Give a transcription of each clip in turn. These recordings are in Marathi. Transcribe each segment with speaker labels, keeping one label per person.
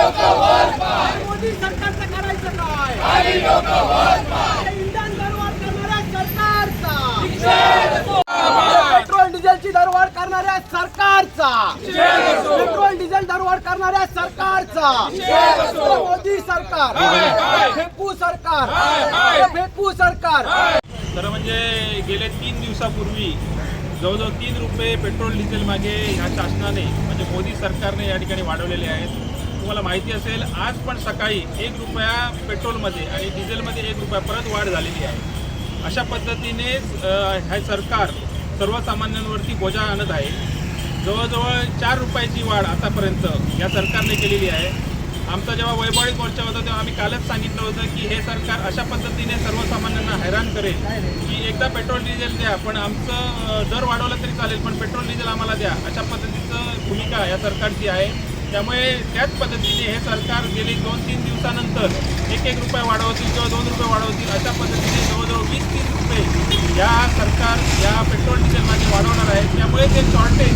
Speaker 1: मोदी सरकारचं करायचं काय? इंधन दरवाढ करणाऱ्या सरकारचा, पेट्रोल डिझेलची दरवाढ करणाऱ्या सरकारचा, पेट्रोल डिझेल दरवाढ करणाऱ्या सरकारचा, मोदी सरकार, फेकू सरकार, फेकू सरकार.
Speaker 2: तर म्हणजे गेले 3 दिवसापूर्वी जवळजवळ 3 रुपये पेट्रोल डिझेल मागे ह्या शासनाने म्हणजे मोदी सरकारने या ठिकाणी वाढवलेले आहेत. तुम्हाला माहिती असेल आज पण सकाळी 1 रुपया पेट्रोलमध्ये आणि डिझेलमध्ये 1 रुपया परत वाढ झालेली आहे. अशा पद्धतीने हे सरकार सर्वसामान्यांवरती बोजा आणत आहे. जवळजवळ 4 रुपयाची वाढ आतापर्यंत या सरकारने केलेली आहे. आमचा जेव्हा वैभवी मोर्चा होता तेव्हा आम्ही कालच सांगितलं होतं की हे सरकार अशा पद्धतीने सर्वसामान्यांना हैराण करेल की एकदा पेट्रोल डिझेल द्या पण आमचं दर वाढवलं तरी चालेल पण पेट्रोल डिझेल आम्हाला द्या, अशा पद्धतीचं भूमिका या सरकारची आहे. त्यामुळे त्याच पद्धतीने हे सरकार गेली 2-3 दिवसानंतर 1-1 रुपये वाढवतील किंवा 2 रुपये वाढवतील अशा पद्धतीने जवळजवळ 20-30 रुपये या सरकार या पेट्रोल डिझेलमध्ये वाढवणार आहे. त्यामुळे ते शॉर्टेज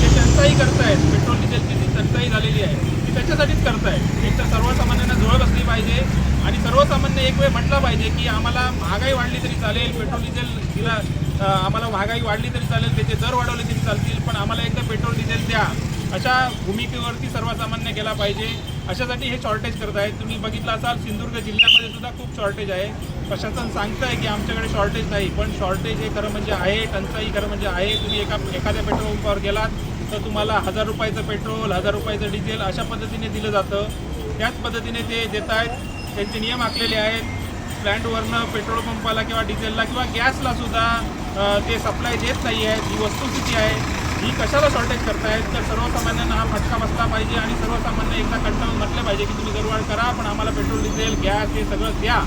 Speaker 2: जे टंचाई करतायत, पेट्रोल डिझेलची जी टंचाई झालेली आहे ती त्याच्यासाठीच करतायत. एक तर सर्वसामान्यांना झोळ बसली पाहिजे आणि सर्वसामान्य एक वेळ म्हटलं पाहिजे की आम्हाला महागाई वाढली तरी चालेल, पेट्रोल डिझेल दिला आम्हाला महागाई वाढली तरी चालेल, त्याचे दर वाढवले तरी चालतील, पण आम्हाला एकदा पेट्रोल डिझेल द्या, अशा भूमिकेवरती सर्वसामान्य गेला पाहिजे. अशासाठी हे शॉर्टेज करत आहेत. तुम्ही बघितलं असाल सिंधुदुर्ग जिल्ह्यामध्ये सुद्धा खूप शॉर्टेज आहे. प्रशासन सांगतं आहे की आमच्याकडे शॉर्टेज नाही, पण शॉर्टेज हे खरं म्हणजे आहे, टंचाई खरं म्हणजे आहे. तुम्ही एखाद्या पेट्रोल पंपावर गेलात तर तुम्हाला 1000 रुपयाचं पेट्रोल, 1000 रुपयाचं डिझेल अशा पद्धतीने दिलं जातं. त्याच पद्धतीने ते देत आहेत. त्यांचे नियम आखलेले आहेत. प्लॅन्टवरनं पेट्रोल पंपाला किंवा डिझेलला किंवा गॅसला सुद्धा ते सप्लाय देत नाही आहेत. ही वस्तुस्थिती आहे. ही कशाला शॉर्टेज करतायत तर सर्वसामान्यांना हा फटका बसला पाहिजे आणि सर्वसामान्य एकदा कंटाळून म्हटलं पाहिजे की तुम्ही दरवाढ करा पण आम्हाला पेट्रोल डिझेल गॅस हे सगळं द्या.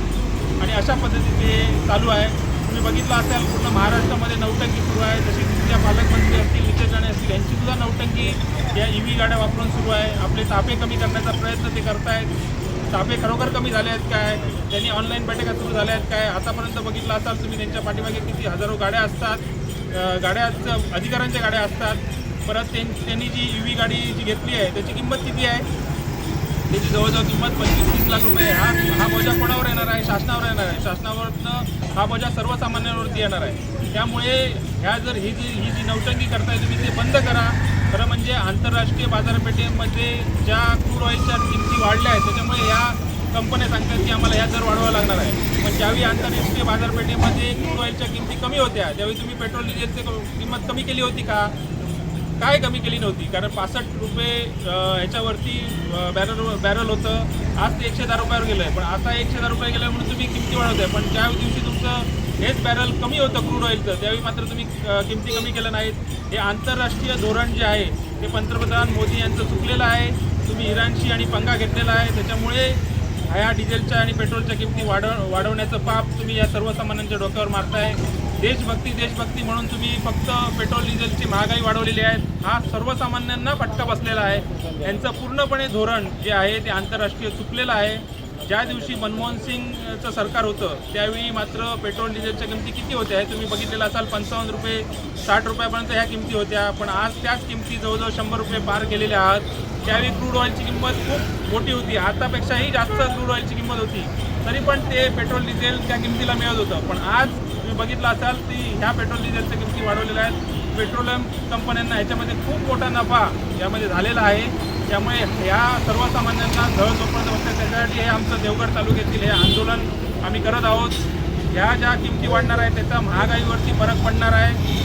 Speaker 2: आणि अशा पद्धतीने चालू आहे. तुम्ही बघितलं असेल पूर्ण महाराष्ट्रामध्ये नौटंकी सुरू आहे. जशी तुमच्या पालकमंत्री असतील, नितेश राणे असतील, यांचीसुद्धा नौटंकी या EV गाड्या वापरून सुरू आहे. आपले तापे कमी करण्याचा प्रयत्न ते करतायत. तापे खरोखर कमी झाले आहेत काय? त्यांनी ऑनलाईन बैठका सुरू झाल्या आहेत काय? आतापर्यंत बघितलं असाल तुम्ही त्यांच्या पाठीमागे किती हजारो गाड्या असतात, गाड्याचं अधिकाऱ्यांच्या गाड्या असतात. परत त्यांनी जी EV गाडी जी घेतली आहे त्याची किंमत किती आहे? त्याची जवळजवळ किंमत 25-30 लाख रुपये. हा बोजा कोणावर येणार आहे? शासनावर येणार आहे. शासनावरनं हा बोजा सर्वसामान्यांवरती येणार आहे. त्यामुळे ही जी नौटंकी करताय तुम्ही ते बंद करा. खरं म्हणजे आंतरराष्ट्रीय बाजारपेठेमध्ये ज्या क्रूड ऑइलच्या किमती वाढल्या आहेत त्याच्यामुळे या कंपन्या सांगतात की आम्हाला ह्या दर वाढवावा लागणार आहे. पण ज्यावेळी आंतरराष्ट्रीय बाजारपेठेमध्ये क्रूड ऑइलच्या किमती कमी होत्या त्यावेळी तुम्ही पेट्रोल डिझेलची किंमत कमी केली होती का? काय कमी केली नव्हती. कारण 65 रुपये ह्याच्यावरती बॅरल होतं. आज ते 110 रुपयावर गेलं आहे. पण आता 110 रुपये गेलं म्हणून तुम्ही किमती वाढवताय. पण ज्या दिवशी तुमचं हेच बॅरल कमी होतं क्रूड ऑइलचं त्यावेळी मात्र तुम्ही किमती कमी केल्या नाहीत. हे आंतरराष्ट्रीय धोरण जे आहे ते पंतप्रधान मोदी यांचं चुकलेलं आहे. तुम्ही इराणशी आणि पंगा घेतलेला आहे. त्याच्यामुळे ह्या डिझेलच्या आणि पेट्रोलच्या किमती वाढवण्याचं पाप तुम्ही या सर्वसामान्यांच्या डोक्यावर मारताय. देशभक्ती म्हणून तुम्ही फक्त पेट्रोल डिझेलची महागाई वाढवलेली आहे. हा सर्वसामान्यांना फटका बसलेला आहे. यांचं पूर्णपणे धोरण जे आहे ते आंतरराष्ट्रीय चुकलेलं आहे. ज्या दिवशी मनमोहन सिंगचं सरकार होतं त्यावेळी मात्र पेट्रोल डिझेलच्या किमती किती होत्या हे तुम्ही बघितलेलं असाल. 55 रुपये 60 रुपयापर्यंत ह्या किमती होत्या. पण आज त्याच किमती जवळजवळ 100 रुपये पार केलेल्या आहात. त्यावेळी क्रूड ऑइलची किंमत खूप मोठी होती. आतापेक्षाही जास्त क्रूड ऑइलची किंमत होती तरी पण ते पेट्रोल डिझेल त्या किमतीला मिळत होतं. पण आज तुम्ही बघितलं असाल की ह्या पेट्रोल डिझेलच्या किमती वाढवलेल्या आहेत. पेट्रोलियम कंपन्यांना ह्याच्यामध्ये खूप मोठा नफा यामध्ये झालेला आहे. त्यामुळे ह्या सर्वसामान्यांना झळ झोपवत बसतात. त्याच्यासाठी हे आमचं देवगड तालुक्यातील हे आंदोलन आम्ही करत आहोत. ह्या ज्या किमती वाढणार आहेत त्याचा महागाईवरती फरक पडणार आहे.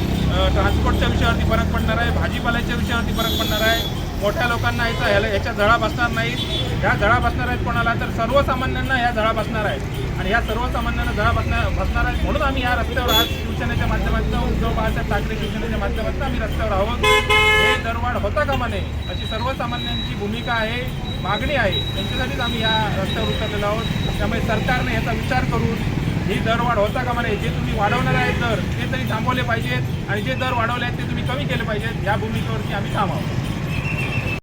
Speaker 2: ट्रान्सपोर्टच्या विषयावरती फरक पडणार आहे. भाजीपाल्याच्या विषयावरती फरक पडणार आहे. मोठ्या लोकांना ह्याच्या झळा बसणार नाहीत. ह्या झळा बसणार आहेत कोणाला तर सर्वसामान्यांना ह्या झळा बसणार आहेत. आणि ह्या सर्वसामान्यांना झळा बसणार आहेत म्हणून आम्ही या रस्त्यावर आज शिवसेनेच्या माध्यमातून उद्धव बाळासाहेब ठाकरे शिवसेनेच्या माध्यमातून आम्ही रस्त्यावर आहोत. हे दरवाढ होता कामा नये अशी सर्वसामान्यांची भूमिका आहे, मागणी आहे. त्यांच्यासाठीच आम्ही या रस्त्यावर उतरलेलो आहोत. त्यामुळे सरकारने याचा विचार करून ही दरवाढ होता कामा नये. जे तुम्ही वाढवणार आहेत दर ते तरी थांबवले पाहिजेत आणि जे दर वाढवले आहेत ते तुम्ही कमी केले पाहिजेत. या भूमिकेवरती आम्ही ठाम आहोत.